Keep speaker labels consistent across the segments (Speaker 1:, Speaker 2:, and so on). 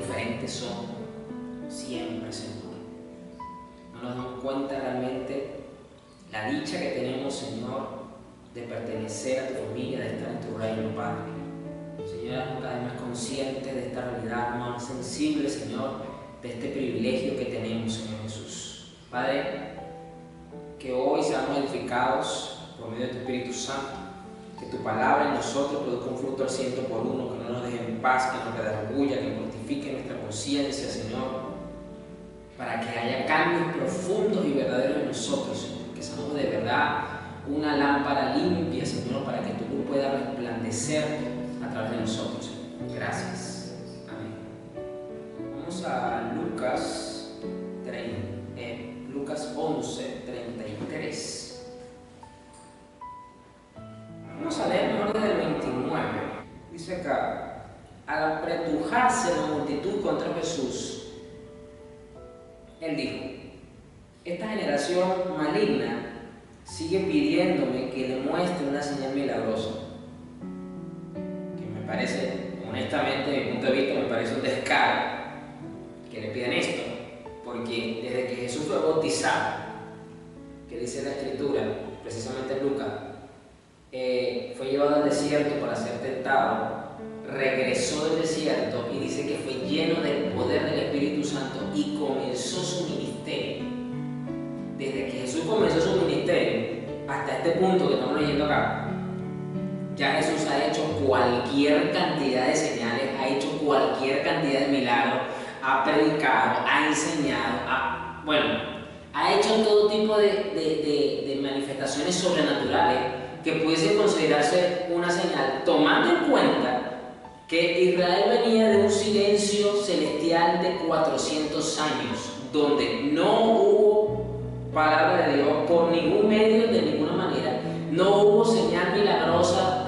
Speaker 1: indiferentes son siempre, Señor. No nos damos cuenta realmente la dicha que tenemos, Señor, de pertenecer a tu familia, de estar en tu reino, Padre. Señor, haznos cada vez más conscientes de esta realidad, más sensibles, Señor, de este privilegio que tenemos, Señor Jesús. Padre, que hoy seamos edificados por medio de tu Espíritu Santo, que tu palabra en nosotros produzca un fruto al 100 por uno, que no nos deje en paz, que nos redarguya, que mortifique nuestra conciencia, Señor, para que haya cambios profundos y verdaderos en nosotros, Señor, que seamos de verdad una lámpara limpia, Señor, para que tu luz pueda resplandecer a través de nosotros, Señor. Gracias. Amén. Vamos a Lucas 11:33. Vamos a leer mejor desde el 29. Dice acá: al apretujarse la multitud contra Jesús, él dijo: esta generación maligna sigue pidiéndome que le muestre una señal milagrosa. Que me parece, honestamente, desde mi punto de vista, me parece un descaro que le pidan esto, porque desde que Jesús fue bautizado, que dice la Escritura, precisamente Lucas, fue llevado al desierto para ser tentado, regresó del desierto y dice que fue lleno del poder del Espíritu Santo y comenzó su ministerio. Desde que Jesús comenzó su ministerio hasta este punto que estamos leyendo acá, ya Jesús ha hecho cualquier cantidad de señales, ha hecho cualquier cantidad de milagros, ha predicado, ha enseñado, ha hecho todo tipo de manifestaciones sobrenaturales que pudiesen considerarse una señal, tomando en cuenta que Israel venía de un silencio celestial de 400 años, donde no hubo palabra de Dios por ningún medio, de ninguna manera, no hubo señal milagrosa,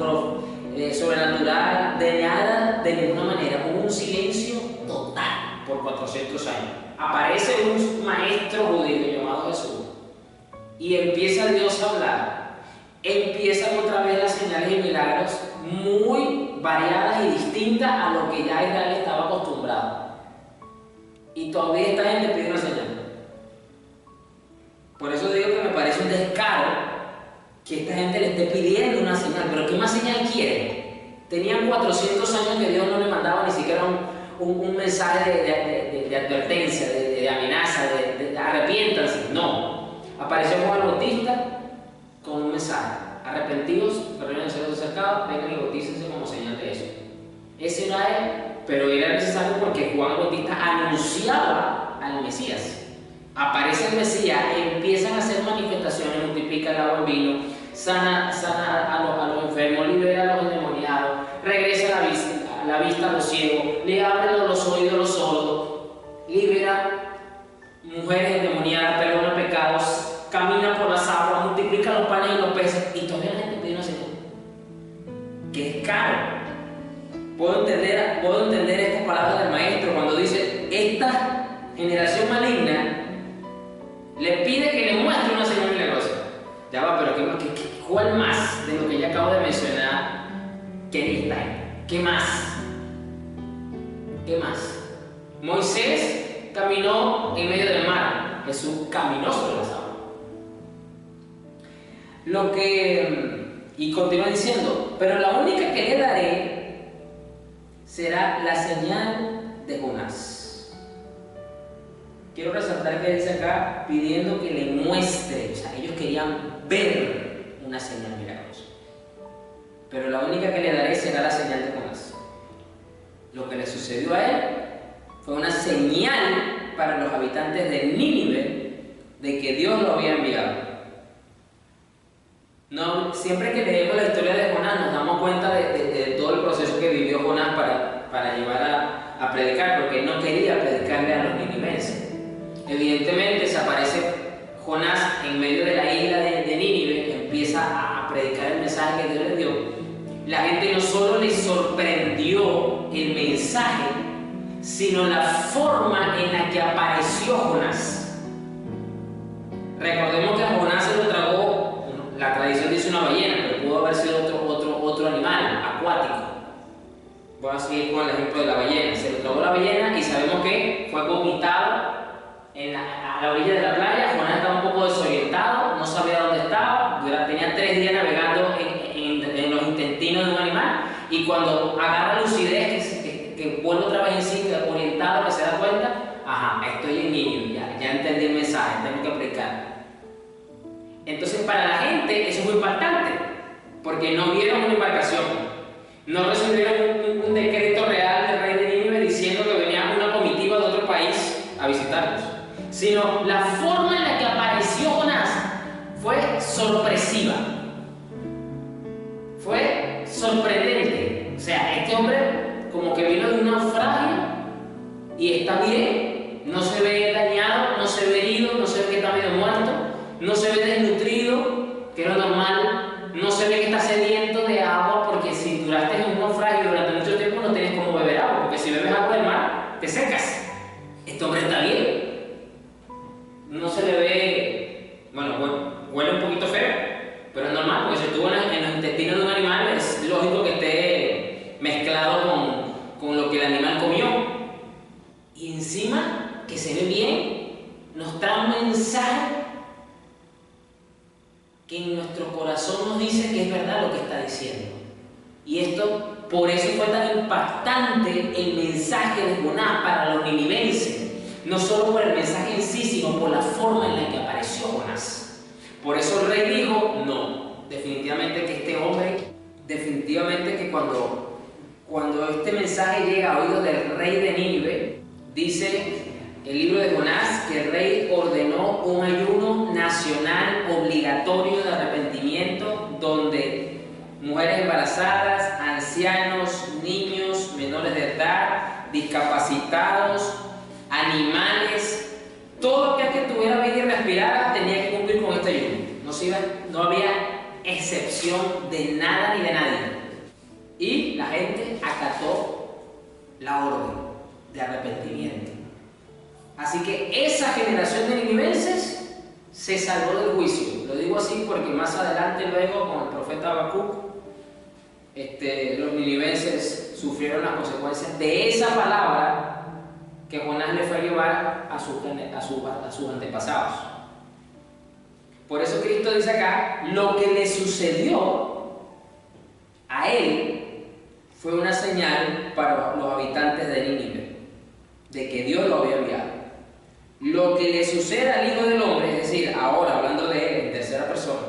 Speaker 1: sobrenatural, de nada, de ninguna manera. Hubo un silencio total por 400 años. Aparece un maestro judío llamado Jesús y empieza Dios a hablar. Empiezan otra vez las señales y milagros muy variadas y distintas a lo que ya Israel estaba acostumbrado. Y todavía esta gente pide una señal. Por eso digo que me parece un descaro que esta gente le esté pidiendo una señal. Pero ¿qué más señal quiere? Tenían 400 años que Dios no le mandaba ni siquiera un mensaje de advertencia, de amenaza, de arrepiéntanse. No. Apareció Juan el Bautista con un mensaje: arrepentidos, perdonen el cielo cercado, vengan y bautícense como señal de eso. Ese era él, pero era necesario porque Juan el Bautista anunciaba al Mesías. Aparece el Mesías, empiezan a hacer manifestaciones, multiplica el agua en vino, sana a los enfermos, libera a los endemoniados, regresa la vista a los ciegos, le abre los oídos a los sordos, libera mujeres endemoniadas, perdona pecados, camina por las aguas, multiplica los panes y los peces, y todavía la gente pide una señal. Que es caro. Puedo entender estas palabras del maestro cuando dice: esta generación maligna le pide que le muestre una señal milagrosa. Ya va, pero ¿cuál más de lo que ya acabo de mencionar quería estar? ¿Qué más? ¿Qué más? Moisés caminó en medio del mar. Jesús caminó sobre las aguas. Y continúa diciendo: pero la única que le daré será la señal de Jonás. Quiero resaltar que dice acá pidiendo que le muestre, o sea, ellos querían ver una señal milagrosa. Pero la única que le daré será la señal de Jonás. Lo que le sucedió a él fue una señal para los habitantes de Nínive de que Dios lo había enviado. No, siempre que leemos la historia de Jonás nos damos cuenta de todo el proceso que vivió Jonás para llevar a predicar, porque él no quería predicarle a los ninivenses. Evidentemente se aparece Jonás en medio de la isla de Nínive, empieza a predicar el mensaje que Dios le dio. La gente no solo le sorprendió el mensaje, sino la forma en la que apareció Jonás. Recordemos que a Jonás se lo tragó, la tradición dice una ballena, pero pudo haber sido otro animal acuático. Voy a seguir con el ejemplo de la ballena. Se lo tragó la ballena y sabemos que fue vomitado a la orilla de la playa. Jonás estaba un poco desorientado, no sabía dónde estaba, tenía 3 días navegando en los intestinos de un animal, y cuando agarra lucidez, que vuelve otra vez en sí, orientado, que se da cuenta, ajá, estoy en Nínive, ya entendí el mensaje, tengo que aplicar. Entonces para la gente eso es muy impactante, porque no vieron una embarcación, no recibieron un decreto real del rey de Nínive diciendo que venía una comitiva de otro país a visitarlos, sino la forma en la que apareció Jonás fue sorpresiva, fue sorprendente. O sea, este hombre como que vino de un naufragio y está bien, no se ve dañado, no se ve herido, no se ve que está medio muerto, no se ve desnutrido, que es lo normal, no se ve que está sediento de agua, porque si duraste en un naufragio durante mucho tiempo no tienes cómo beber agua, porque si bebes agua del mar te secas. Este hombre está bien, no se le ve, bueno, huele un poquito feo, pero es normal, porque si estuvo en los intestinos de un animal es lógico que esté mezclado con lo que el animal comió. Y encima, que se ve bien, nos trae un mensaje que en nuestro corazón nos dice que es verdad lo que está diciendo. Y esto, por eso fue tan impactante el mensaje de Jonás para los ninivenses. No solo por el mensaje en sí, sino por la forma en la que apareció Jonás. Por eso el rey dijo, no, definitivamente que este hombre, definitivamente que cuando este mensaje llega a oídos del rey de Nínive, dice el libro de Jonás que el rey ordenó un ayuno nacional obligatorio de arrepentimiento donde mujeres embarazadas, ancianos, niños, menores de edad, discapacitados, animales, todo aquel que tuviera vida y respirara tenía que cumplir con este ayuno. No había excepción de nada ni de nadie. Y la gente acató la orden de arrepentimiento. Así que esa generación de ninivenses se salvó del juicio. Lo digo así porque más adelante, luego, con el profeta Habacuc, los ninivenses sufrieron las consecuencias de esa palabra que Jonás le fue a llevar a sus antepasados. Por eso Cristo dice acá, lo que le sucedió a él fue una señal para los habitantes de Nínive, de que Dios lo había enviado. Lo que le suceda al Hijo del Hombre, es decir, ahora hablando de él en tercera persona,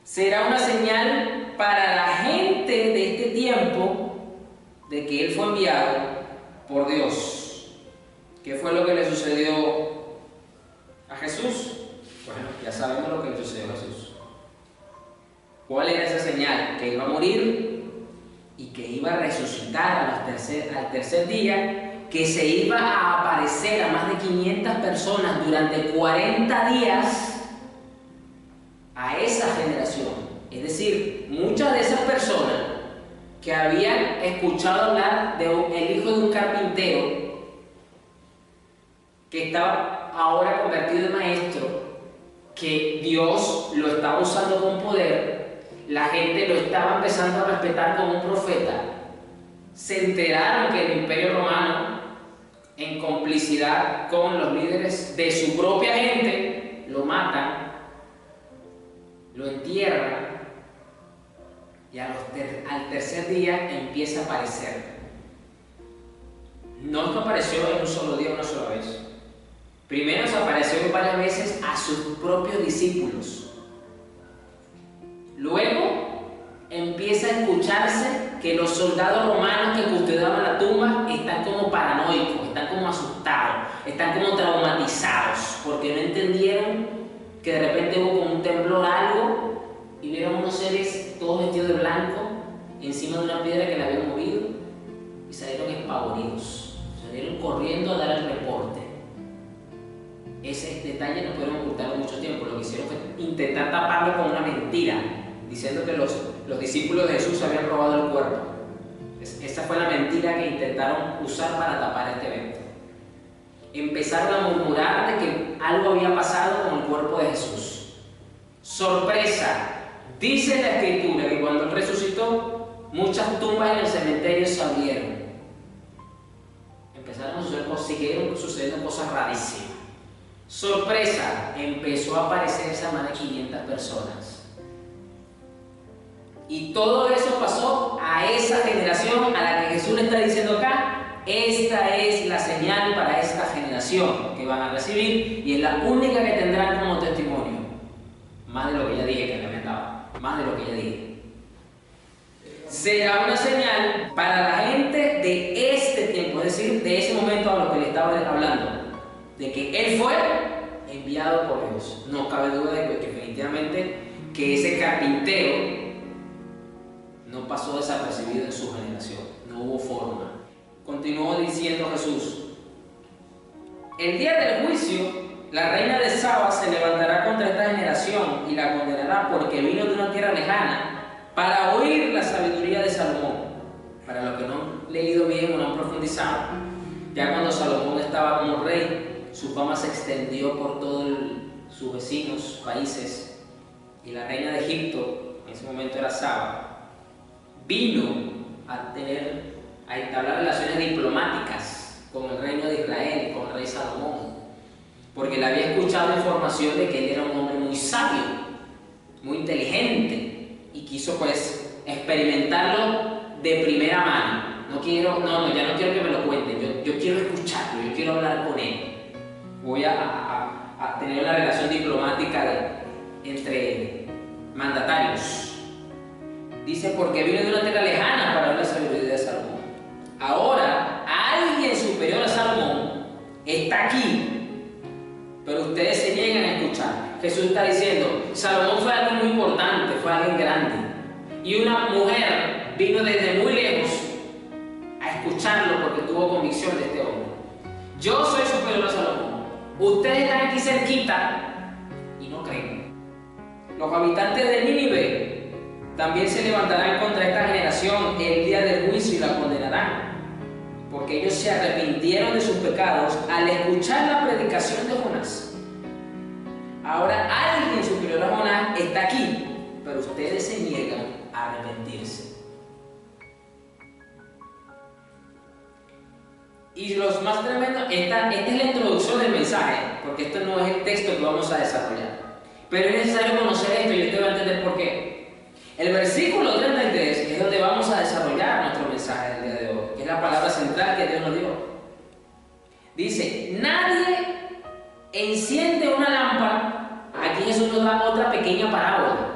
Speaker 1: será una señal para la gente de este tiempo de que él fue enviado por Dios. ¿Qué fue lo que le sucedió a Jesús? Bueno, ya sabemos lo que le sucedió a Jesús. ¿Cuál era esa señal? Que iba a morir y que iba a resucitar al tercer día, que se iba a aparecer a más de 500 personas durante 40 días a esa generación. Es decir, muchas de esas personas que habían escuchado hablar del hijo de un carpintero que estaba ahora convertido en maestro, que Dios lo estaba usando con poder, la gente lo estaba empezando a respetar como un profeta, se enteraron que el Imperio Romano, en complicidad con los líderes de su propia gente, lo matan, lo entierran, y al tercer día empieza a aparecer. No es que apareció en un solo día, una sola vez. Primero se apareció varias veces a sus propios discípulos. Luego empieza a escucharse que los soldados romanos que custodiaban la tumba están como paranoicos, están como asustados, están como traumatizados, porque no entendieron que de repente hubo como un temblor algo y vieron unos seres todos vestidos de blanco encima de una piedra que la habían movido y salieron espavoridos, salieron corriendo a dar el reporte. Ese detalle no pudieron ocultarlo mucho tiempo. Lo que hicieron fue intentar taparlo con una mentira, diciendo que los discípulos de Jesús habían robado el cuerpo. Esa fue la mentira que intentaron usar para tapar este evento. Empezaron a murmurar de que algo había pasado con el cuerpo de Jesús. Sorpresa, dice la Escritura que cuando él resucitó, muchas tumbas en el cementerio se abrieron. Empezaron a suceder cosas, siguieron sucediendo cosas rarísimas. Sorpresa, empezó a aparecer esa más de 500 personas. Y todo eso pasó a esa generación a la que Jesús le está diciendo acá: esta es la señal para esta generación que van a recibir, y es la única que tendrán como testimonio. Más de lo que ya dije que lamentaba, más de lo que ya dije. Será una señal para la gente de este tiempo, es decir, de ese momento a lo que le estaba hablando, de que Él fue enviado por Dios. No cabe duda de que definitivamente que ese carpintero no pasó desapercibido en su generación, no hubo forma. Continuó diciendo Jesús: el día del juicio, la reina de Saba se levantará contra esta generación y la condenará, porque vino de una tierra lejana para oír la sabiduría de Salomón. Para los que no han leído bien o no han profundizado, ya cuando Salomón estaba como rey, su fama se extendió por todos sus vecinos países, y la reina de Egipto, en ese momento era Saba, vino a entablar relaciones diplomáticas con el reino de Israel, con el rey Salomón, porque le había escuchado información de que él era un hombre muy sabio, muy inteligente, y quiso pues experimentarlo de primera mano. Ya no quiero que me lo cuenten, yo quiero escucharlo, yo quiero hablar con él. Voy a tener una relación diplomática entre mandatarios. Dice: porque vino de una tierra lejana para ver la sabiduría de Salomón. Ahora, alguien superior a Salomón está aquí, pero ustedes se niegan a escuchar. Jesús está diciendo: Salomón fue alguien muy importante, fue alguien grande, y una mujer vino desde muy lejos a escucharlo porque tuvo convicción de este hombre. Yo soy superior a Salomón. Ustedes están aquí cerquita y no creen. Los habitantes de Nínive también se levantarán contra esta generación el día del juicio y la condenarán, porque ellos se arrepintieron de sus pecados al escuchar la predicación de Jonás. Ahora alguien superior a Jonás está aquí, pero ustedes se niegan a arrepentirse. Y los más tremendos, esta es la introducción del mensaje, porque esto no es el texto que vamos a desarrollar. Pero es necesario conocer esto y usted va a entender por qué. El versículo 33 es donde vamos a desarrollar nuestro mensaje del día de hoy, que es la palabra central que Dios nos dio. Dice: nadie enciende una lámpara. Aquí Jesús nos da otra pequeña parábola,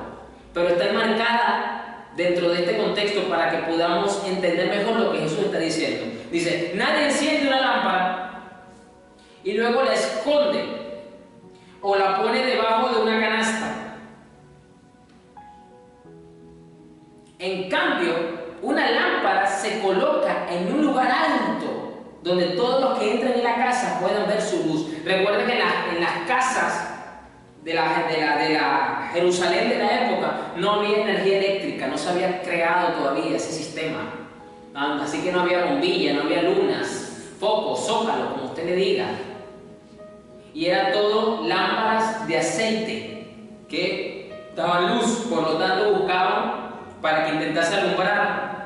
Speaker 1: pero está enmarcada dentro de este contexto para que podamos entender mejor lo que Jesús está diciendo. Dice: nadie enciende una lámpara y luego la esconde o la pone debajo de una canasta. En cambio, una lámpara se coloca en un lugar alto donde todos los que entran en la casa puedan ver su luz. Recuerden que en las casas de la Jerusalén de la época no había energía eléctrica, no se había creado todavía ese sistema. Así que no había bombilla, no había lunas, focos, zócalos, como usted le diga. Y era todo lámparas de aceite que daban luz, por lo tanto buscaban, para que intentase alumbrar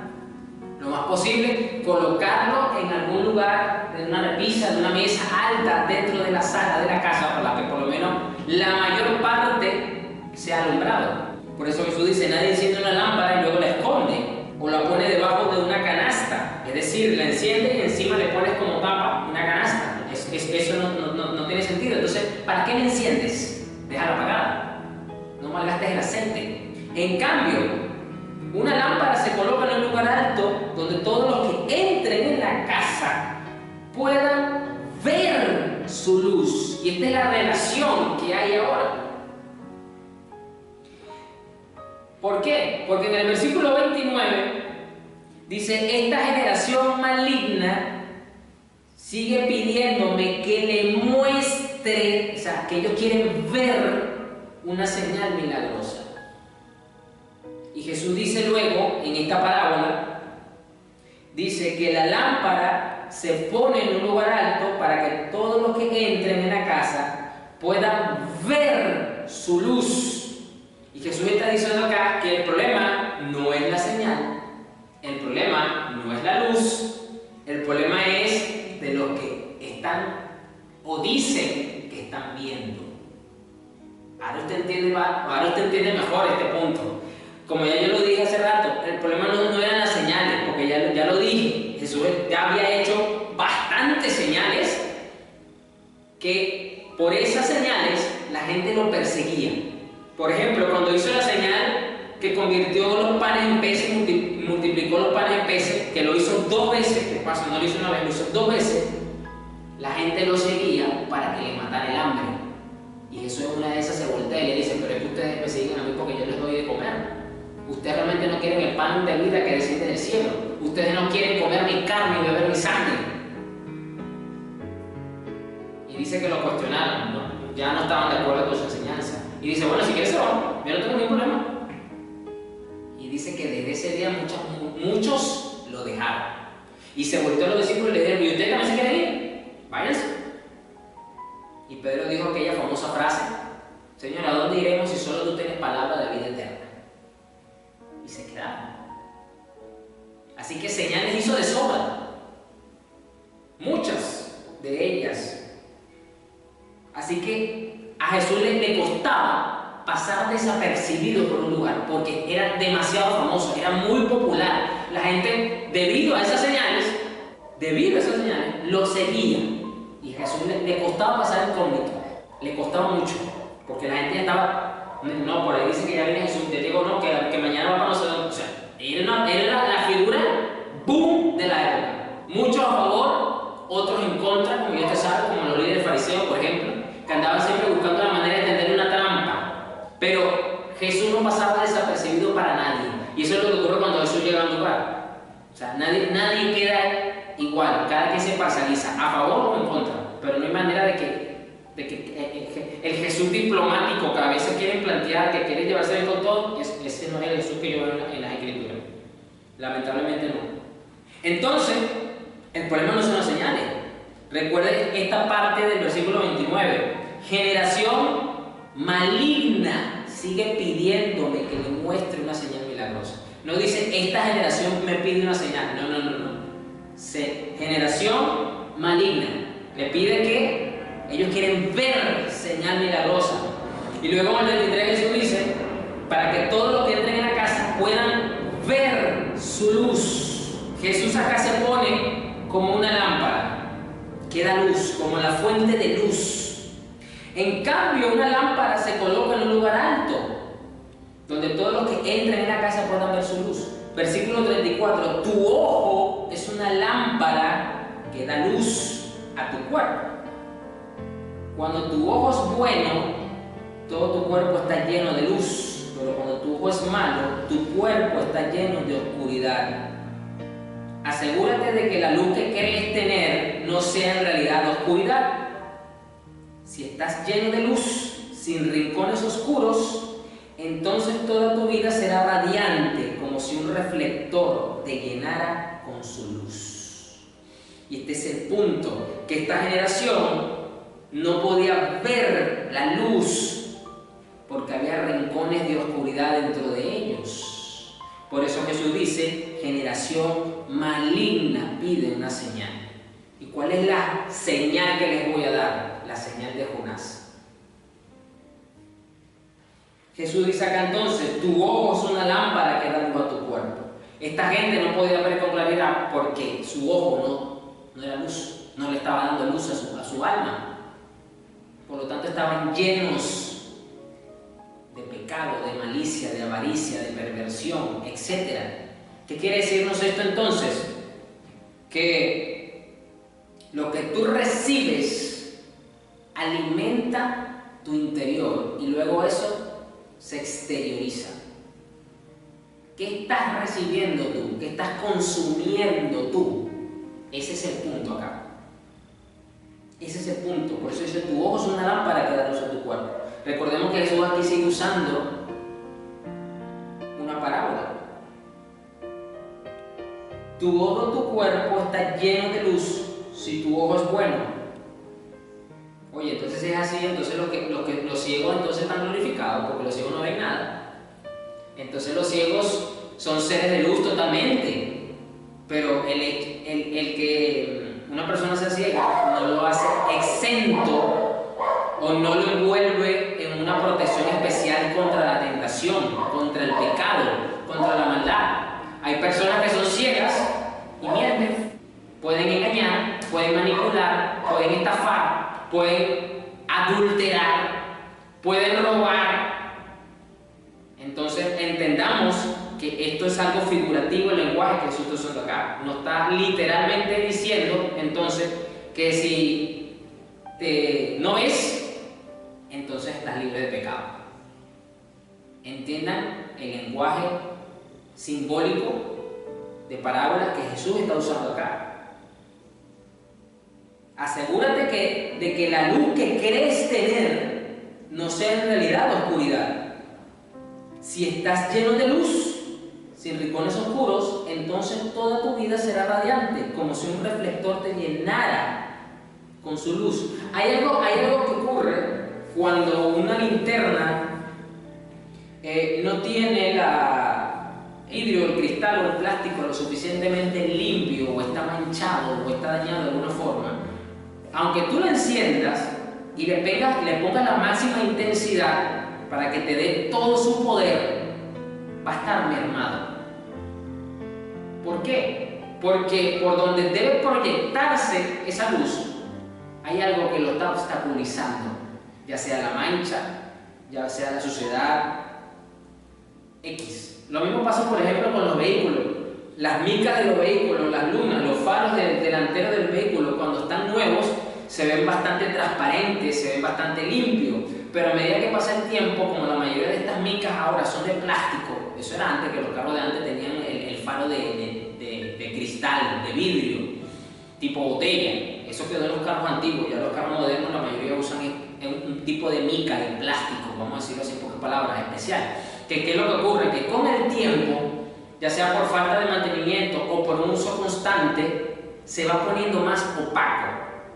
Speaker 1: lo más posible, colocarlo en algún lugar, en una repisa, en una mesa alta dentro de la sala de la casa, para que por lo menos la mayor parte sea alumbrado. Por eso Jesús dice: nadie enciende una lámpara y luego la esconde o la pone debajo de una canasta, es decir, la enciende y encima le pones como tapa una canasta. Eso no tiene sentido. Entonces, ¿para qué la enciendes? Déjala apagada, no malgastes el aceite. En cambio, una lámpara se coloca en un lugar alto donde todos los que entren en la casa puedan ver su luz. Y esta es la relación que hay ahora. ¿Por qué? Porque en el versículo 29 dice: esta generación maligna sigue pidiéndome que le muestre, o sea, que ellos quieren ver una señal milagrosa. Y Jesús dice luego, en esta parábola, dice que la lámpara se pone en un lugar alto para que todos los que entren en la casa puedan ver su luz. Y Jesús está diciendo acá que el problema no es la señal, El problema no es la luz, el problema es de los que están o dicen que están viendo. Ahora usted entiende mejor este punto. Como ya yo lo dije hace rato, el problema no eran las señales, porque ya lo dije. Jesús ya había hecho bastantes señales que por esas señales la gente lo perseguía. Por ejemplo, cuando hizo la señal que convirtió los panes en peces y multiplicó los panes en peces, que lo hizo 2 veces, que pasa, no lo hizo una vez, lo hizo 2 veces, la gente lo seguía para que le matara el hambre. Y Jesús en una de esas se voltea y le dice: pero es que ustedes me siguen a mí porque yo les doy de comer. Ustedes realmente no quieren el pan de vida que desciende del cielo. Ustedes no quieren comer mi carne y beber mi sangre. Y dice que lo cuestionaron, ¿no? Ya no estaban de acuerdo con su enseñanza. Y dice: bueno, si quieres se van, yo no tengo ningún problema. Y dice que desde ese día muchos lo dejaron. Y se volvió a los discípulos y le dijeron: ¿y ustedes también se quieren ir? Váyanse. Y Pedro dijo aquella famosa frase: Señor, ¿a dónde iremos si solo tú tienes palabra de vida eterna? Y se quedaron. Así que señales hizo de sobra. Muchas de ellas. Así que a Jesús le costaba pasar desapercibido por un lugar, porque era demasiado famoso, era muy popular. La gente, debido a esas señales, lo seguía. Y a Jesús le costaba pasar incógnito, le costaba mucho, porque la gente ya estaba, no, por ahí dice que ya viene Jesús, te digo, no, que mañana va para no sé dónde. O sea, era la figura boom de la época. Muchos a favor, otros en contra, como ya usted sabe, como los líderes fariseos, por ejemplo, que andaban siempre buscando la manera de tender una trampa. Pero Jesús no pasaba desapercibido para nadie. Y eso es lo que ocurre cuando Jesús llega a un lugar. O sea, nadie queda igual, cada quien se parcializa, a favor o en contra. Pero no hay manera de que el Jesús diplomático que a veces quieren plantear, que quieren llevarse bien con todo, ese no es el Jesús que yo veo en las Escrituras. Lamentablemente no. Entonces, el problema no son las señales. Recuerden esta parte del versículo 29. Generación maligna sigue pidiéndome que le muestre una señal milagrosa. No dice: esta generación me pide una señal. No. Generación maligna. Le pide que ellos quieren ver señal milagrosa. Y luego en el 23 Jesús dice: para que todos los que entren en la casa puedan ver su luz. Jesús acá se pone como una lámpara que da luz, como la fuente de luz. En cambio, una lámpara se coloca en un lugar alto, donde todos los que entren en la casa puedan ver su luz. Versículo 34: tu ojo es una lámpara que da luz a tu cuerpo. Cuando tu ojo es bueno, todo tu cuerpo está lleno de luz, pero cuando tu ojo es malo, tu cuerpo está lleno de oscuridad. Asegúrate de que la luz que crees tener no sea en realidad oscuridad. Si estás lleno de luz, sin rincones oscuros, entonces toda tu vida será radiante, como si un reflector te llenara con su luz. Y este es el punto, que esta generación no podía ver la luz porque había rincones de oscuridad dentro de ellos. Por eso Jesús dice: generación maligna pide una señal. ¿Y cuál es la señal que les voy a dar? La señal de Jonás. Jesús dice acá entonces: tu ojo es una lámpara que da luz a tu cuerpo. Esta gente no podía ver con claridad porque su ojo no era luz, no le estaba dando luz a su alma. Por lo tanto, estaban llenos de pecado, de malicia, de avaricia, de perversión, etc. ¿Qué quiere decirnos esto entonces? Que lo que tú recibes alimenta tu interior y luego eso se exterioriza. ¿Qué estás recibiendo tú? ¿Qué estás consumiendo tú? Ese es el punto acá. Ese es el punto. Por eso dice: tu ojo es una lámpara que da luz a tu cuerpo. Recordemos que Jesús aquí sigue usando una parábola. Todo tu cuerpo está lleno de luz si tu ojo es bueno. Oye, entonces es así, entonces los ciegos entonces están glorificados porque los ciegos no ven nada. Entonces los ciegos son seres de luz totalmente. pero el que una persona se ciega no lo hace exento o no lo envuelve en una protección especial contra la tentación, contra el pecado, contra la maldad. Hay personas que son ciegas y mienten, pueden engañar, pueden manipular, pueden estafar, pueden adulterar, pueden robar. Entonces entendamos que esto es algo figurativo, el lenguaje que Jesús está usando acá. No está literalmente diciendo entonces que si no ves, entonces estás libre de pecado. Entiendan el lenguaje simbólico de parábolas que Jesús está usando acá. Asegúrate de que la luz que crees tener no sea en realidad oscuridad. Si estás lleno de luz, sin rincones oscuros, entonces toda tu vida será radiante, como si un reflector te llenara con su luz. Hay algo que ocurre cuando una linterna no tiene el vidrio, el cristal o el plástico lo suficientemente limpio, o está manchado, o está dañado de alguna forma. Aunque tú la enciendas y le pongas la máxima intensidad para que te dé todo su poder, va a estar mermado. ¿Por qué? Porque por donde debe proyectarse esa luz, hay algo que lo está obstaculizando, ya sea la mancha, ya sea la suciedad, X. Lo mismo pasa, por ejemplo, con los vehículos. Las micas de los vehículos, las lunas, los faros delanteros del vehículo, cuando están nuevos, se ven bastante transparentes, se ven bastante limpios. Pero a medida que pasa el tiempo, como la mayoría de estas micas ahora son de plástico, eso era antes, que los carros de antes tenían el faro de cristal, de vidrio, tipo botella. Eso quedó en los carros antiguos. Ya los carros modernos la mayoría usan un tipo de mica, de plástico, vamos a decirlo así en pocas palabras, especial. ¿Qué es lo que ocurre? Que con el tiempo, ya sea por falta de mantenimiento o por un uso constante, se va poniendo más opaco.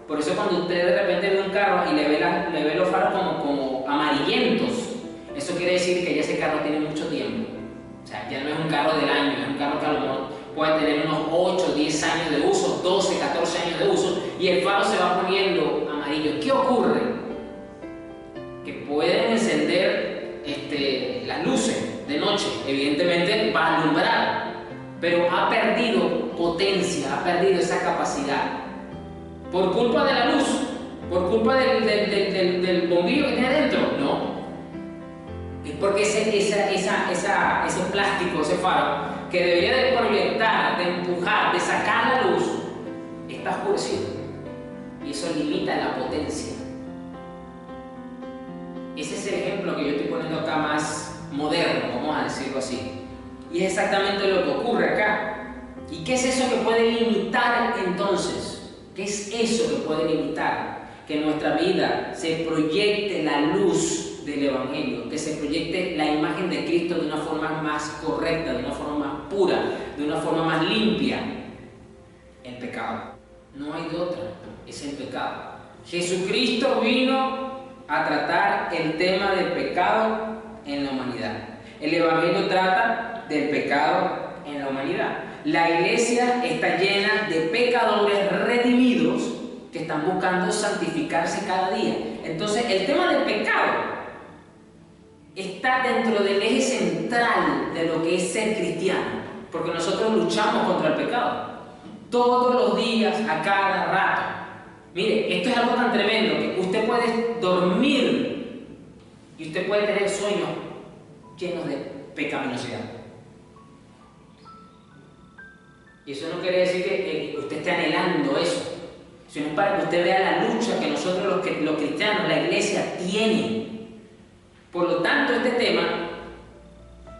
Speaker 1: Por eso cuando usted de repente ve un carro y le ve los faros como amarillentos, eso quiere decir que ya ese carro tiene mucho tiempo. O sea, ya no es un carro del año, es un carro que a lo mejor puede tener unos 8, 10 años de uso, 12, 14 años de uso, y el faro se va poniendo amarillo. ¿Qué ocurre? Que pueden encender las luces de noche, evidentemente va a alumbrar, pero ha perdido potencia, ha perdido esa capacidad. ¿Por culpa de la luz? ¿Por culpa del bombillo que tiene dentro? No. Es porque ese plástico, ese faro, que debería de proyectar, de empujar, de sacar la luz, está oscurecido. Y eso limita la potencia. Ese es el ejemplo que yo estoy poniendo acá más moderno, vamos a decirlo así. Y es exactamente lo que ocurre acá. ¿Y qué es eso que puede limitar entonces? ¿Qué es eso que puede limitar? Que en nuestra vida se proyecte la luz del Evangelio, que se proyecte la imagen de Cristo de una forma más correcta, de una forma más pura, de una forma más limpia. El pecado. No hay de otra, es el pecado. Jesucristo vino a tratar el tema del pecado en la humanidad. El Evangelio trata del pecado en la humanidad. La iglesia está llena de pecadores redimidos que están buscando santificarse cada día. Entonces, el tema del pecado está dentro del eje central de lo que es ser cristiano, porque nosotros luchamos contra el pecado todos los días, a cada rato. Mire, esto es algo tan tremendo que usted puede dormir y usted puede tener sueños llenos de pecaminosidad. Y eso no quiere decir que usted esté anhelando eso, sino para que usted vea la lucha que nosotros los cristianos, la iglesia, tiene. Por lo tanto, este tema,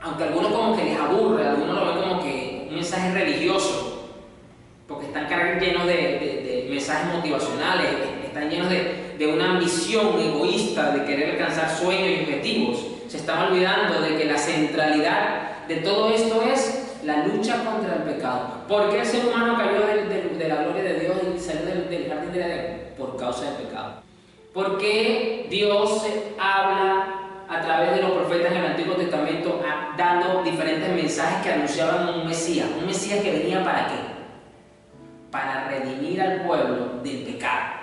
Speaker 1: aunque a algunos como que les aburre, algunos lo ven como que un mensaje religioso, porque están llenos de mensajes motivacionales, están llenos de una ambición egoísta de querer alcanzar sueños y objetivos. Se están olvidando de que la centralidad de todo esto es la lucha contra el pecado. ¿Por qué el ser humano cayó de la gloria de Dios y salió del jardín del Edén? Por causa del pecado. ¿Por qué Dios habla a través de los profetas en el Antiguo Testamento dando diferentes mensajes que anunciaban un Mesías? ¿Un Mesías que venía para qué? para redimir al pueblo del pecado.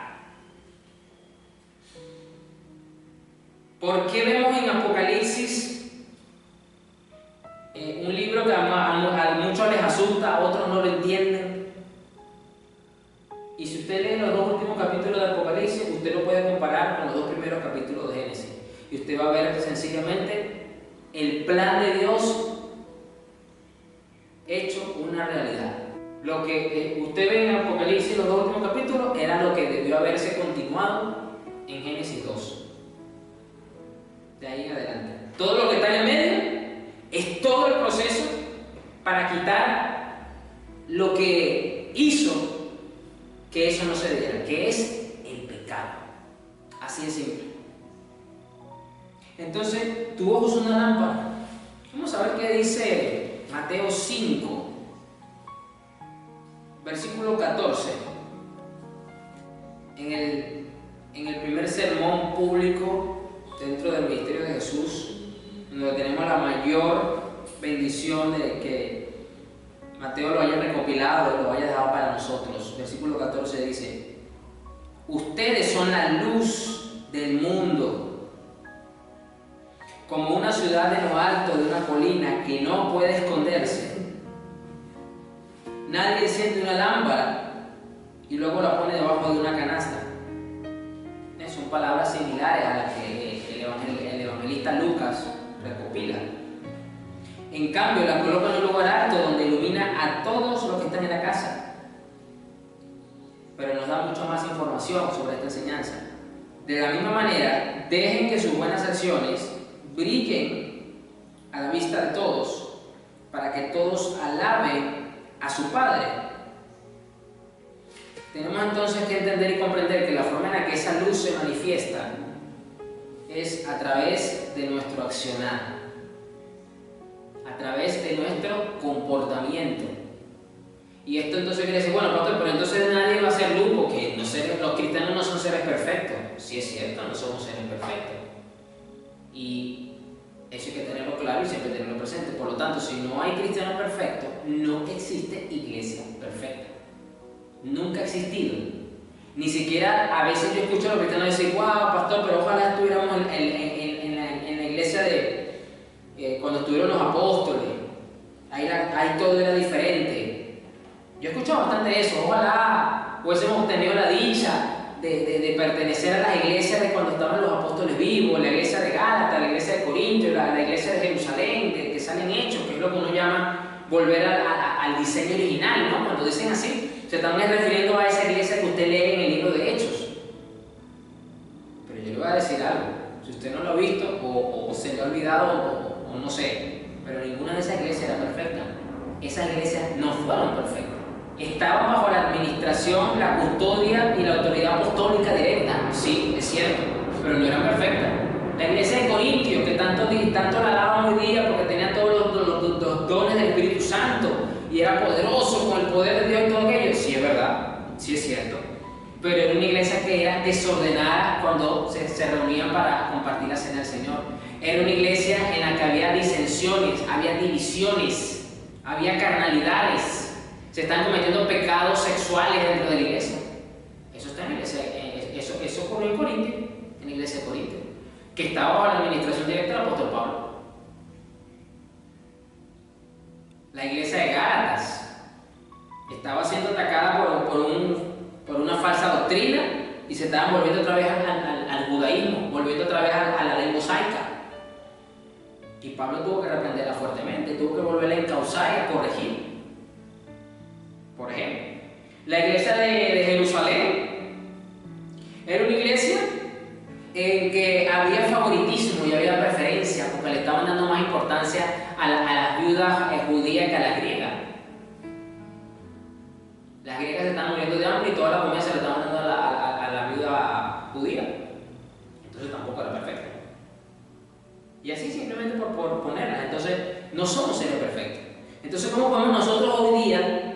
Speaker 1: ¿Por qué vemos en Apocalipsis un libro que a muchos les asusta, a otros no lo entienden? Y si usted lee los dos últimos capítulos de Apocalipsis, usted lo puede comparar con los dos primeros capítulos de Génesis. Y usted va a ver sencillamente el plan de Dios hecho una realidad. Lo que usted ve en Apocalipsis, los dos últimos capítulos, era lo que debió haberse continuado en Génesis 2. De ahí en adelante. Todo lo que está en el medio es todo el proceso para quitar lo que hizo que eso no se diera, que es el pecado. Así de simple. Entonces, tu ojo es una lámpara. Vamos a ver qué dice Mateo 5, versículo 14. En el primer sermón público dentro del ministerio de Jesús, donde tenemos la mayor bendición de que Mateo lo haya recopilado y lo haya dejado para nosotros. Versículo 14 dice: ustedes son la luz del mundo, como una ciudad en lo alto de una colina que no puede esconderse. Nadie enciende una lámpara y luego la pone debajo de una canasta. Son palabras similares a las que el evangelista Lucas recopila. En cambio, la coloca en un lugar alto donde ilumina a todos los que están en la casa. Pero nos da mucha más información sobre esta enseñanza. De la misma manera, dejen que sus buenas acciones brillen a la vista de todos, para que todos alaben a su Padre. Tenemos entonces que entender y comprender que la forma en la que esa luz se manifiesta es a través de nuestro accionar, a través de nuestro comportamiento. Y esto entonces quiere decir, bueno, pastor, pero entonces nadie va a ser luz, porque los cristianos no son seres perfectos. Sí es cierto, no somos seres perfectos. Y eso hay que tenerlo claro y siempre tenerlo presente. Por lo tanto, si no hay cristiano perfecto, no existe iglesia perfecta. Nunca ha existido. Ni siquiera, a veces yo escucho a los cristianos decir, wow, pastor, pero ojalá estuviéramos en la iglesia de cuando estuvieron los apóstoles. Ahí todo era diferente. Yo he escuchado bastante eso. Ojalá hubiésemos tenido la dicha de pertenecer a las iglesias de cuando estaban los apóstoles vivos, la iglesia de Gálatas, la iglesia de Corinto, la iglesia de Jerusalén, que salen hechos, que es lo que uno llama volver al diseño original, ¿no? Cuando dicen así, se están refiriendo a esa iglesia que usted lee en el libro de Hechos. Pero yo le voy a decir algo, si usted no lo ha visto o se le ha olvidado o no sé, pero ninguna de esas iglesias era perfecta. Esas iglesias no fueron perfectas. Estaban bajo la administración, la custodia y la autoridad apostólica directa, sí, es cierto, pero no eran perfectas. La iglesia de Corintios, que tanto la alaban hoy día porque tenía todos los dones del Espíritu Santo y era poderoso con el poder de Dios y todo aquello, sí es verdad, sí es cierto, pero era una iglesia que era desordenada cuando se reunían para compartir la cena del Señor. Era una iglesia en la que había disensiones, había divisiones, había carnalidades. Se están cometiendo pecados sexuales dentro de la iglesia. Eso está en la iglesia, eso ocurrió en Corinto, en la iglesia de Corinto, que estaba bajo la administración directa del apóstol Pablo. La iglesia de Gálatas estaba siendo atacada por una falsa doctrina y se estaban volviendo otra vez al judaísmo, volviendo otra vez a la ley mosaica. Y Pablo tuvo que reprenderla fuertemente, tuvo que volverla a encauzar y a corregir. Por ejemplo, la iglesia de Jerusalén era una iglesia en que había favoritismo y había preferencia, porque le estaban dando más importancia a las viudas judías que a las griegas. Las griegas se estaban muriendo de hambre y toda la comida se le estaban dando a la viuda judía. Entonces tampoco era perfecta. Y así simplemente por ponerla. Entonces no somos seres perfectos. Entonces, ¿cómo podemos nosotros hoy día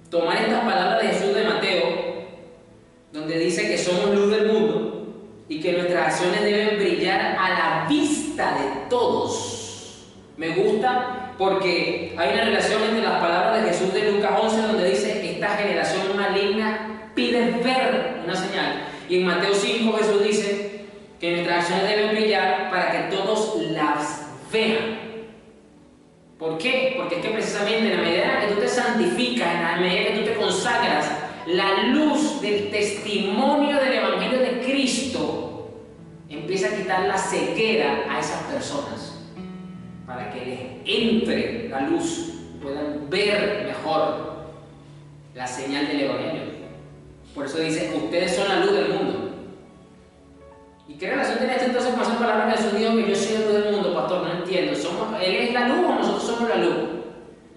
Speaker 1: tomar estas palabras de Jesús de Mateo, donde dice que somos luz del mundo y que nuestras acciones deben brillar a la vista de todos? Me gusta porque hay una relación entre las palabras de Jesús de Lucas 11, donde dice, esta generación maligna pide ver una señal. Y en Mateo 5 Jesús dice que nuestras acciones deben brillar para que todos las vean. ¿Por qué? Porque es que precisamente en la medida que tú te santificas, en la medida que tú te consagras, la luz del testimonio del Evangelio de Cristo empieza a quitar la ceguera a esas personas para que les entre la luz, puedan ver mejor la señal del Evangelio. Por eso dice, ustedes son la luz del mundo. ¿Y qué relación tiene esto entonces con esa palabra que Jesús dijo que yo soy la luz del mundo, pastor? No entiendo. ¿Él es la luz o nosotros somos la luz?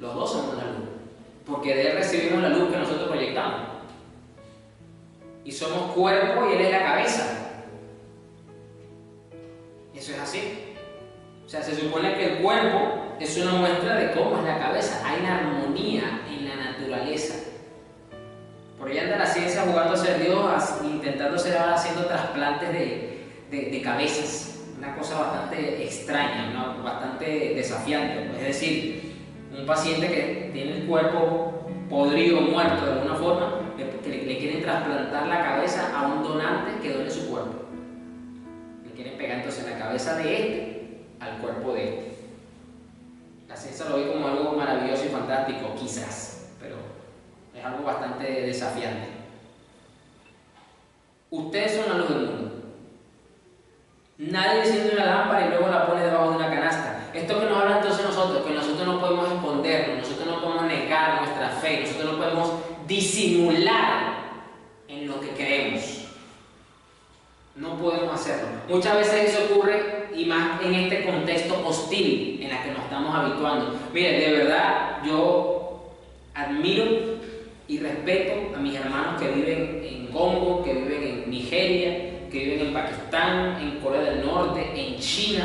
Speaker 1: Los dos somos la luz. Porque de Él recibimos la luz que nosotros proyectamos. Y somos cuerpo y Él es la cabeza. Eso es así. O sea, se supone que el cuerpo es una muestra de cómo es la cabeza. Hay una armonía en la naturaleza. Por ahí anda la ciencia jugando a ser Dios, intentando ser ahora haciendo trasplantes de cabezas. Una cosa bastante extraña, ¿no? Bastante desafiante. Es decir, un paciente que tiene el cuerpo podrido, muerto de alguna forma, le quieren trasplantar la cabeza a un donante que done su cuerpo. Le quieren pegar entonces la cabeza de este al cuerpo de este. La ciencia lo ve como algo maravilloso y fantástico, quizás, pero es algo bastante desafiante. Ustedes son la luz del mundo. Nadie enciende una lámpara y luego la pone debajo de una canasta. Esto que nos habla entonces nosotros, que nosotros no podemos escondernos, nosotros no podemos negar nuestra fe, nosotros no podemos disimular en lo que creemos. No podemos hacerlo. Muchas veces eso ocurre, y más en este contexto hostil en el que nos estamos habituando. Mire, de verdad, yo admiro y respeto a mis hermanos que viven en Congo, que viven en Nigeria, que viven en Pakistán, en Corea del Norte, en China,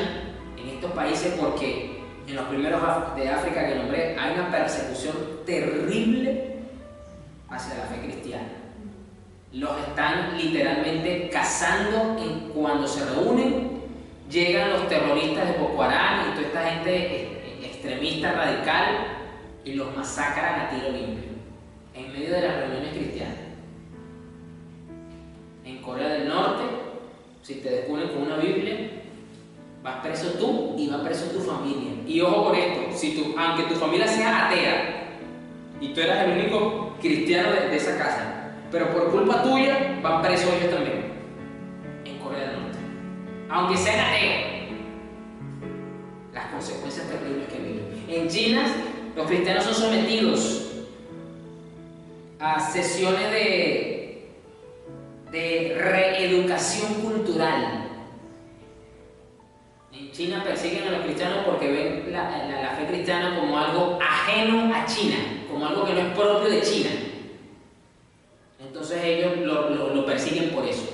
Speaker 1: en estos países, porque en los primeros de África que nombré hay una persecución terrible hacia la fe cristiana. Los están literalmente cazando cuando se reúnen. Llegan los terroristas de Boko Haram y toda esta gente extremista radical y los masacran a tiro limpio en medio de las reuniones cristianas. En Corea del Norte, si te descubren con una Biblia, vas preso tú y va preso tu familia. Y ojo con esto, aunque tu familia sea atea y tú eras el único cristiano de esa casa, pero por culpa tuya van presos ellos también. En Corea del Norte, aunque sean ateos, las consecuencias terribles que viven. En China, los cristianos son sometidos a sesiones de reeducación cultural. En China persiguen a los cristianos porque ven la fe cristiana como algo ajeno a China, como algo que no es propio de China. Entonces ellos lo persiguen por eso.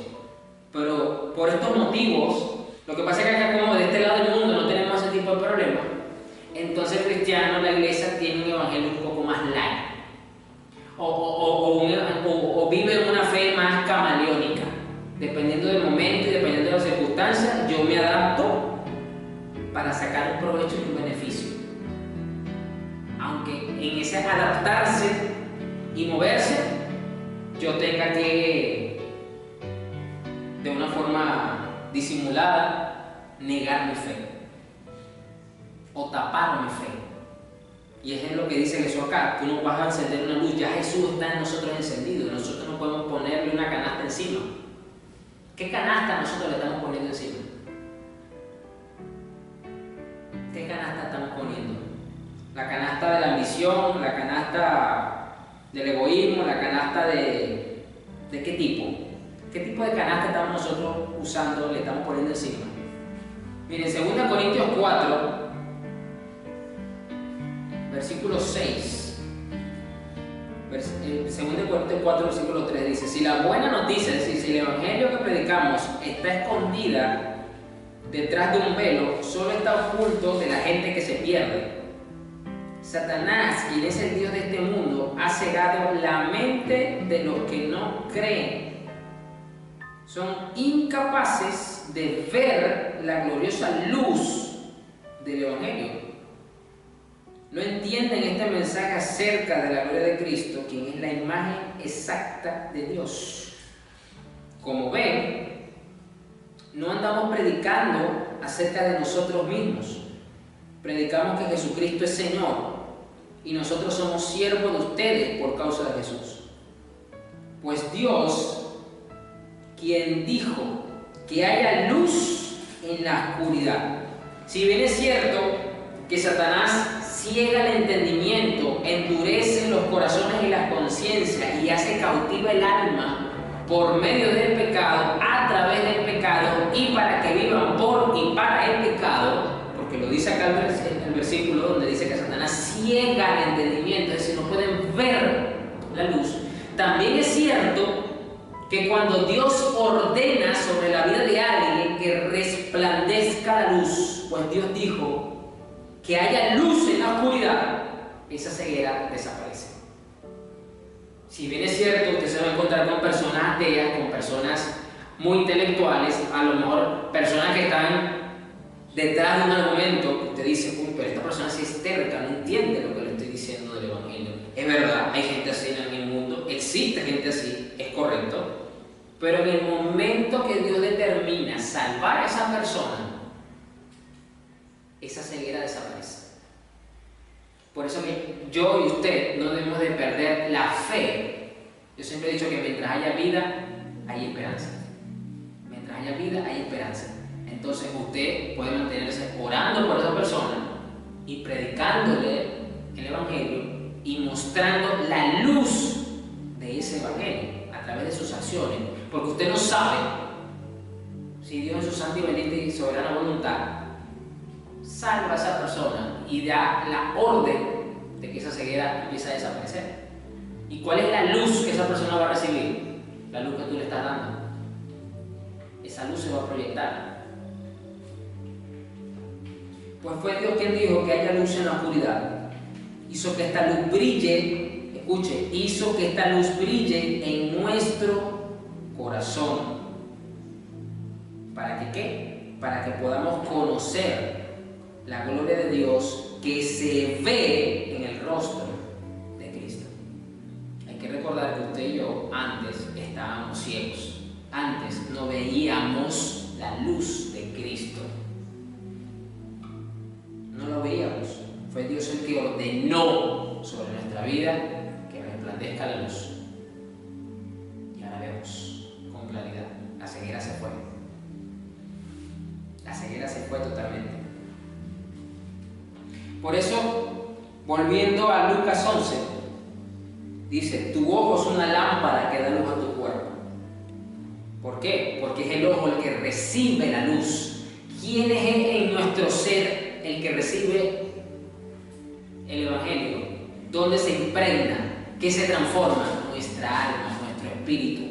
Speaker 1: Pero por estos motivos, lo que pasa es que acá, como de este lado del mundo no tenemos ese tipo de problemas, entonces el cristiano, la iglesia, tiene un evangelio un poco más light. O vive una fe más camaleónica. Dependiendo del momento y dependiendo de las circunstancias, yo me adapto para sacar un provecho y un beneficio. Aunque en ese adaptarse y moverse, yo tenga que, de una forma disimulada, negar mi fe o tapar mi fe. Y es lo que dice Jesús acá: tú no vas a encender una luz, ya Jesús está en nosotros encendido, nosotros no podemos ponerle una canasta encima. ¿Qué canasta nosotros le estamos poniendo encima? ¿Qué canasta estamos poniendo? La canasta de la ambición, la canasta del egoísmo, la canasta de ¿qué tipo? ¿Qué tipo de canasta estamos nosotros usando, le estamos poniendo encima? Miren, 2 Corintios 4, versículo 6. 2 Corintios 4, versículo 3 dice: si la buena noticia, es decir, si el evangelio que predicamos está escondida detrás de un velo, solo está oculto de la gente que se pierde. Satanás, quien es el Dios de este mundo, ha cegado la mente de los que no creen. Son incapaces de ver la gloriosa luz del evangelio. no entienden este mensaje acerca de la gloria de Cristo, quien es la imagen exacta de Dios. Como ven, no andamos predicando acerca de nosotros mismos. Predicamos que Jesucristo es Señor y nosotros somos siervos de ustedes por causa de Jesús. Pues Dios, quien dijo que haya luz en la oscuridad. Si bien es cierto que Satanás ciega el entendimiento, endurece los corazones y las conciencias y hace cautiva el alma por medio del pecado, a través del pecado y para que vivan por y para el pecado, porque lo dice acá el versículo donde dice que Satanás ciega el entendimiento, es decir, no pueden ver la luz. También es cierto que cuando Dios ordena sobre la vida de alguien que resplandezca la luz, pues Dios dijo que haya luz en la oscuridad, esa ceguera desaparece. Si bien es cierto, usted se va a encontrar con personas ateas, con personas muy intelectuales, a lo mejor personas que están detrás de un argumento que usted dice, uy, pero esta persona sí es terca, no entiende lo que le estoy diciendo del Evangelio. Es verdad, hay gente así en el mundo, existe gente así, es correcto, pero en el momento que Dios determina salvar a esa persona, esa ceguera desaparece. Por eso que yo y usted no debemos de perder la fe. Yo siempre he dicho que mientras haya vida, hay esperanza. Mientras haya vida, hay esperanza. Entonces usted puede mantenerse orando por esa persona y predicándole el Evangelio y mostrando la luz de ese Evangelio a través de sus acciones. Porque usted no sabe si Dios en su santa y bendita y soberana voluntad salva a esa persona y da la orden de que esa ceguera empiece a desaparecer. ¿Y cuál es la luz que esa persona va a recibir? La luz que tú le estás dando. Esa luz se va a proyectar. Pues fue Dios quien dijo que haya luz en la oscuridad. Hizo que esta luz brille, escuche, hizo que esta luz brille en nuestro corazón. ¿Para que qué? Para que podamos conocer la gloria de Dios que se ve en el rostro de Cristo. Hay que recordar que usted y yo antes estábamos ciegos. Antes no veíamos la luz de Cristo. No lo veíamos. Fue Dios el que ordenó sobre nuestra vida que resplandezca la luz. Y ahora vemos con claridad. La ceguera se fue. La ceguera se fue totalmente. Por eso, volviendo a Lucas 11, dice, tu ojo es una lámpara que da luz a tu cuerpo. ¿Por qué? Porque es el ojo el que recibe la luz. ¿Quién es en nuestro ser el que recibe el Evangelio? ¿Dónde se impregna? ¿Qué se transforma? Nuestra alma, nuestro espíritu.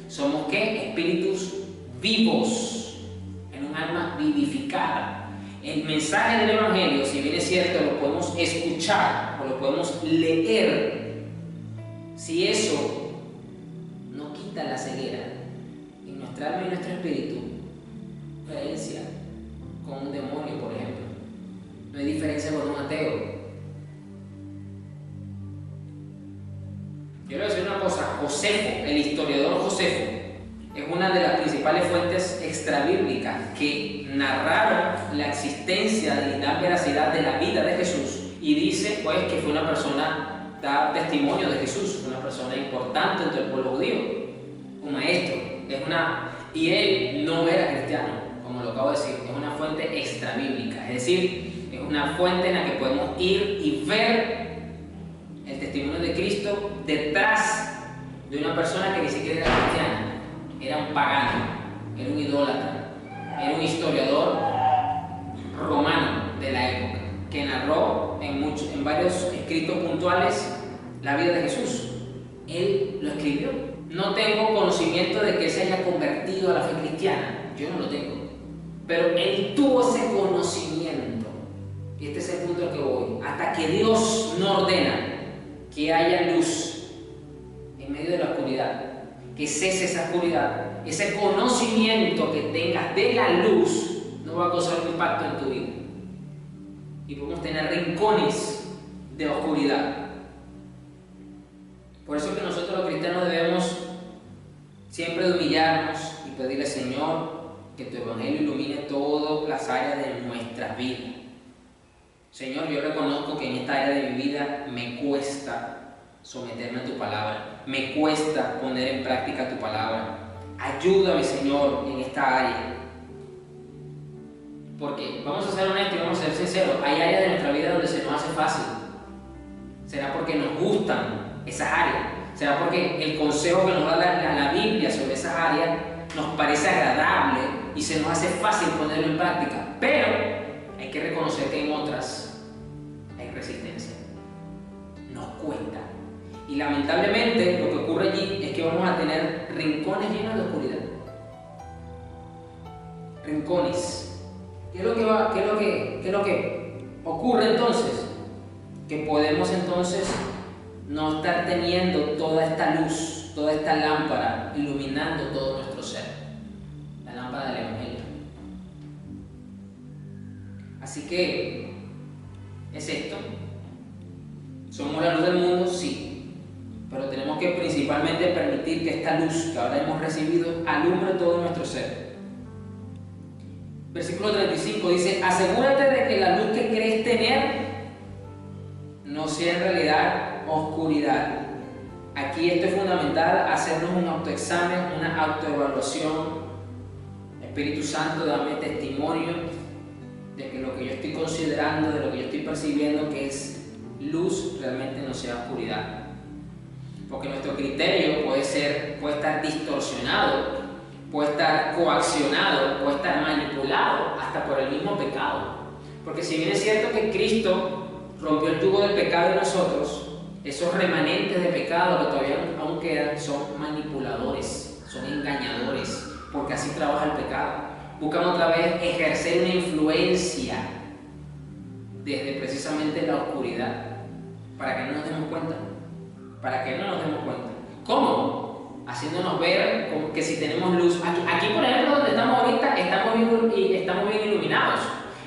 Speaker 1: ¿Somos qué? Espíritus vivos, en un alma vivificada. El mensaje del Evangelio, si bien es cierto, lo podemos escuchar o lo podemos leer, si eso no quita la ceguera en nuestra alma y nuestro espíritu, creencia con un demonio, por ejemplo, no hay diferencia con un ateo. Yo le voy a decir una cosa, Josefo, el historiador Josefo, es una de las principales fuentes extrabíblicas que narraron la existencia y la veracidad de la vida de Jesús, y dice pues que fue una persona, da testimonio de Jesús, una persona importante entre el pueblo judío, un maestro, y él no era cristiano, como lo acabo de decir, es una fuente extrabíblica, es decir, es una fuente en la que podemos ir y ver el testimonio de Cristo detrás de una persona que ni siquiera era cristiana. Era un pagano, era un idólatra, era un historiador romano de la época que narró en varios escritos puntuales la vida de Jesús. Él lo escribió. No tengo conocimiento de que se haya convertido a la fe cristiana, yo no lo tengo, pero él tuvo ese conocimiento. Y este es el punto al que voy. Hasta que Dios no ordena que haya luz en medio de la oscuridad, que cese esa oscuridad, ese conocimiento que tengas de la luz no va a causar un impacto en tu vida. Y podemos tener rincones de oscuridad. Por eso que nosotros los cristianos debemos siempre humillarnos y pedirle, Señor, que tu evangelio ilumine todas las áreas de nuestras vidas. Señor, yo reconozco que en esta área de mi vida me cuesta someterme a tu palabra, me cuesta poner en práctica tu palabra. Ayúdame, Señor, en esta área. Porque vamos a ser honestos y vamos a ser sinceros, hay áreas de nuestra vida donde se nos hace fácil. ¿Será porque nos gustan esas áreas? ¿Será porque el consejo que nos da la Biblia sobre esas áreas nos parece agradable y se nos hace fácil ponerlo en práctica? Pero hay que reconocer que en otras hay resistencia. Nos cuesta. Y lamentablemente lo que ocurre allí es que vamos a tener rincones llenos de oscuridad. Rincones. ¿Qué es lo que ocurre entonces? Que podemos entonces no estar teniendo toda esta luz, toda esta lámpara iluminando todo nuestro ser. La lámpara del Evangelio. Así que, ¿es esto? ¿Somos la luz del mundo? Sí. Pero tenemos que principalmente permitir que esta luz que ahora hemos recibido alumbre todo nuestro ser. Versículo 35 dice: asegúrate de que la luz que crees tener no sea en realidad oscuridad. Aquí esto es fundamental, hacernos un autoexamen, una autoevaluación. Espíritu Santo, dame testimonio de que lo que yo estoy considerando, de lo que yo estoy percibiendo que es luz, realmente no sea oscuridad. Porque nuestro criterio puede estar distorsionado, puede estar coaccionado, puede estar manipulado hasta por el mismo pecado. Porque si bien es cierto que Cristo rompió el yugo del pecado en nosotros, esos remanentes de pecado que todavía aún quedan son manipuladores, son engañadores, porque así trabaja el pecado. Buscan otra vez ejercer una influencia desde precisamente la oscuridad, para que no nos demos cuenta. Para que no nos demos cuenta. ¿Cómo? Haciéndonos ver como que si tenemos luz. Aquí, por ejemplo, donde estamos ahorita, estamos bien iluminados.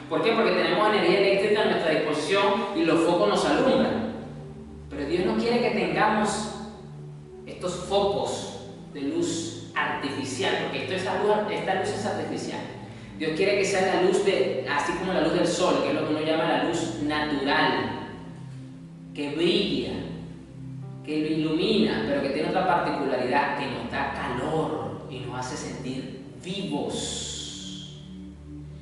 Speaker 1: ¿Por qué? Porque tenemos energía eléctrica a nuestra disposición y los focos nos alumbran. Pero Dios no quiere que tengamos estos focos de luz artificial, porque esta luz es artificial. Dios quiere que sea la luz así como la luz del sol, que es lo que uno llama la luz natural, que brilla, que lo ilumina, pero que tiene otra particularidad, que nos da calor y nos hace sentir vivos,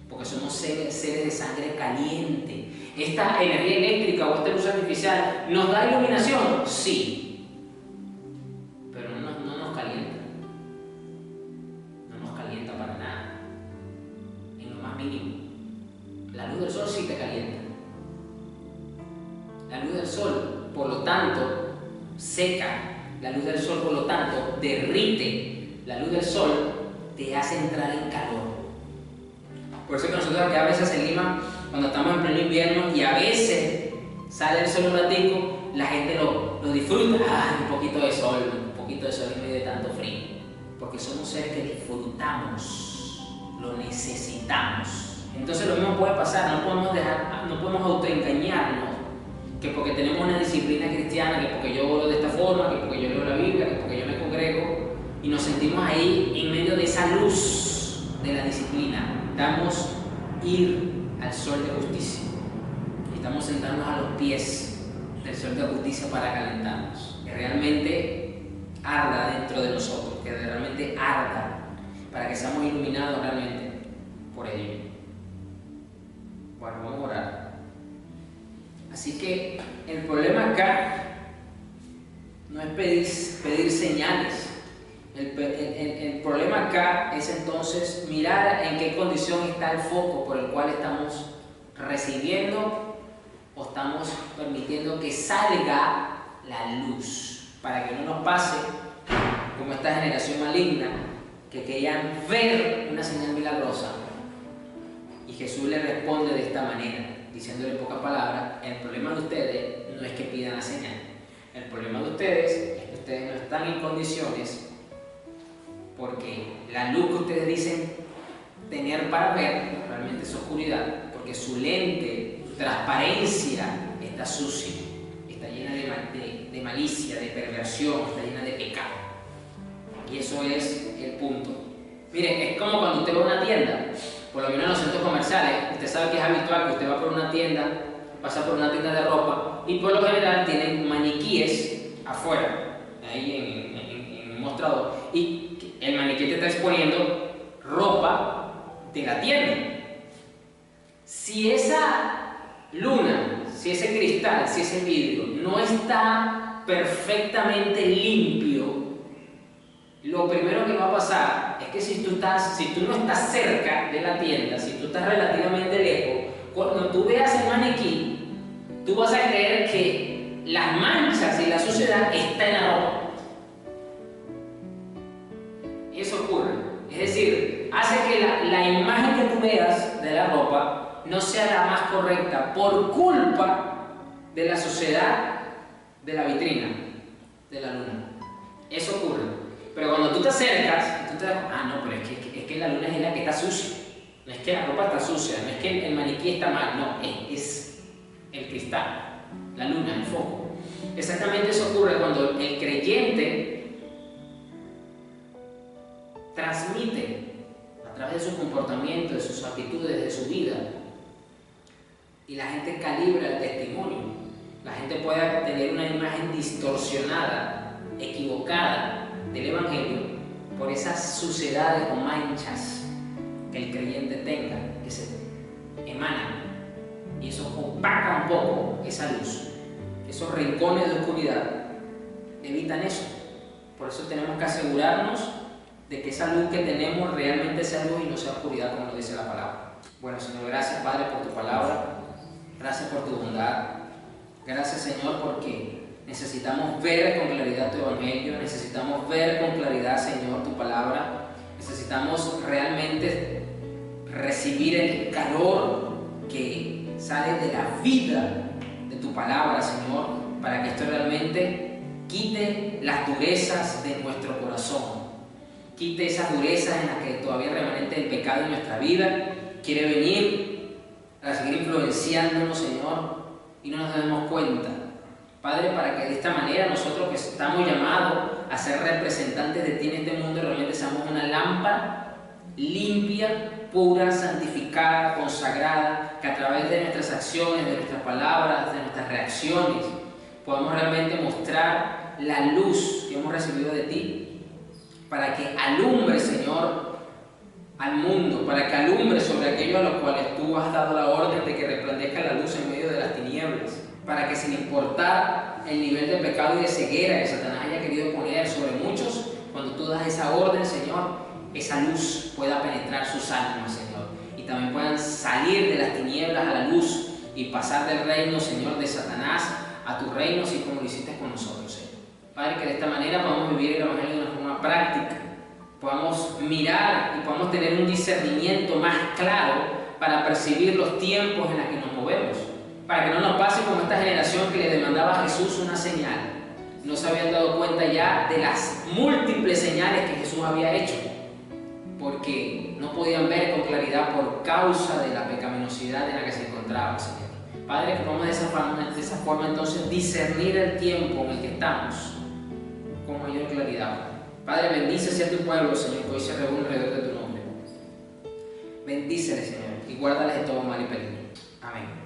Speaker 1: porque somos seres de sangre caliente. ¿Esta energía eléctrica o esta luz artificial nos da iluminación? Sí, pero no nos calienta. No nos calienta para nada, en lo más mínimo. La luz del sol sí te calienta. La luz del sol, por lo tanto, seca. La luz del sol, por lo tanto, derrite. La luz del sol te hace entrar en calor. Por eso que nosotros aquí a veces en Lima, cuando estamos en pleno invierno y a veces sale el sol un ratico, la gente lo disfruta. Un poquito de sol en medio de tanto frío. Porque somos seres que disfrutamos, lo necesitamos. Entonces lo mismo puede pasar, no podemos autoengañarnos. Que porque tenemos una disciplina cristiana, que porque yo oro de esta forma, que porque yo leo la Biblia, que porque yo me congrego, y nos sentimos ahí en medio de esa luz de la disciplina. Necesitamos ir al sol de justicia. Necesitamos sentarnos a los pies del sol de justicia para calentarnos. Que realmente arda dentro de nosotros, que realmente arda, para que seamos iluminados realmente por ello. Bueno, vamos a orar. Así que el problema acá no es pedir señales. El problema acá es entonces mirar en qué condición está el foco por el cual estamos recibiendo o estamos permitiendo que salga la luz, para que no nos pase como esta generación maligna que querían ver una señal milagrosa. Y Jesús le responde de esta manera, diciéndole en pocas palabras: el problema de ustedes no es que pidan la señal. El problema de ustedes es que ustedes no están en condiciones, porque la luz que ustedes dicen tener para ver realmente es oscuridad, porque su lente, su transparencia está sucia. llena de malicia, de perversión, está llena de pecado. Y eso es el punto. Mire, es como cuando usted va a una tienda, por lo menos en los centros comerciales, usted sabe que es habitual que usted va por una tienda, pasa por una tienda de ropa, y por lo general tienen maniquíes afuera, ahí en el mostrador, y el maniquí te está exponiendo ropa de la tienda. Si esa luna, si ese cristal, si ese vidrio no está perfectamente limpio, lo primero que va a pasar es que si tú no estás cerca de la tienda, si tú estás relativamente lejos, cuando tú veas el maniquí, tú vas a creer que las manchas y la suciedad están en la ropa. Eso ocurre. Es decir, hace que la imagen que tú veas de la ropa no sea la más correcta por culpa de la suciedad de la vitrina, de la luna. Eso ocurre. Pero cuando tú te acercas, tú te das, no, pero es que la luna es la que está sucia. No es que la ropa está sucia, no es que el maniquí está mal, no, es el cristal, la luna, el foco. Exactamente eso ocurre cuando el creyente transmite a través de su comportamiento, de sus actitudes, de su vida, y la gente calibra el testimonio. La gente puede tener una imagen distorsionada, equivocada del Evangelio por esas suciedades o manchas que el creyente tenga, que se emanan, y eso opaca un poco esa luz. Esos rincones de oscuridad evitan eso. Por eso tenemos que asegurarnos de que esa luz que tenemos realmente sea luz y no sea oscuridad, como lo dice la palabra. Bueno, Señor, gracias, Padre, por tu palabra. Gracias por tu bondad. Gracias, Señor, porque necesitamos ver con claridad tu Evangelio, necesitamos ver con claridad, Señor, tu palabra. Necesitamos realmente recibir el calor que sale de la vida de tu palabra, Señor, para que esto realmente quite las durezas de nuestro corazón, quite esas durezas en las que todavía remanente el pecado en nuestra vida quiere venir a seguir influenciándonos, Señor, y no nos demos cuenta. Padre, para que de esta manera nosotros que estamos llamados a ser representantes de ti en este mundo, realmente seamos una lámpara limpia, pura, santificada, consagrada, que a través de nuestras acciones, de nuestras palabras, de nuestras reacciones, podamos realmente mostrar la luz que hemos recibido de ti, para que alumbre, Señor, al mundo, para que alumbre sobre aquellos a los cuales tú has dado la orden de que resplandezca la luz en medio de las tinieblas, para que sin importar el nivel de pecado y de ceguera que Satanás haya querido poner sobre muchos, cuando tú das esa orden, Señor, esa luz pueda penetrar sus almas, Señor, y también puedan salir de las tinieblas a la luz y pasar del reino, Señor, de Satanás a tu reino, así como lo hiciste con nosotros, Señor. Padre, que de esta manera podamos vivir el Evangelio de una forma práctica, podamos mirar y podamos tener un discernimiento más claro para percibir los tiempos en los que nos movemos, para que no nos pase como esta generación que le demandaba a Jesús una señal. No se habían dado cuenta ya de las múltiples señales que Jesús había hecho, porque no podían ver con claridad por causa de la pecaminosidad en la que se encontraba, Señor. Padre, que podamos de esa forma entonces discernir el tiempo en el que estamos con mayor claridad. Padre, bendice sea tu pueblo, Señor, que hoy se reúne alrededor de tu nombre. Bendícele, Señor, y guárdales de todo mal y peligro. Amén.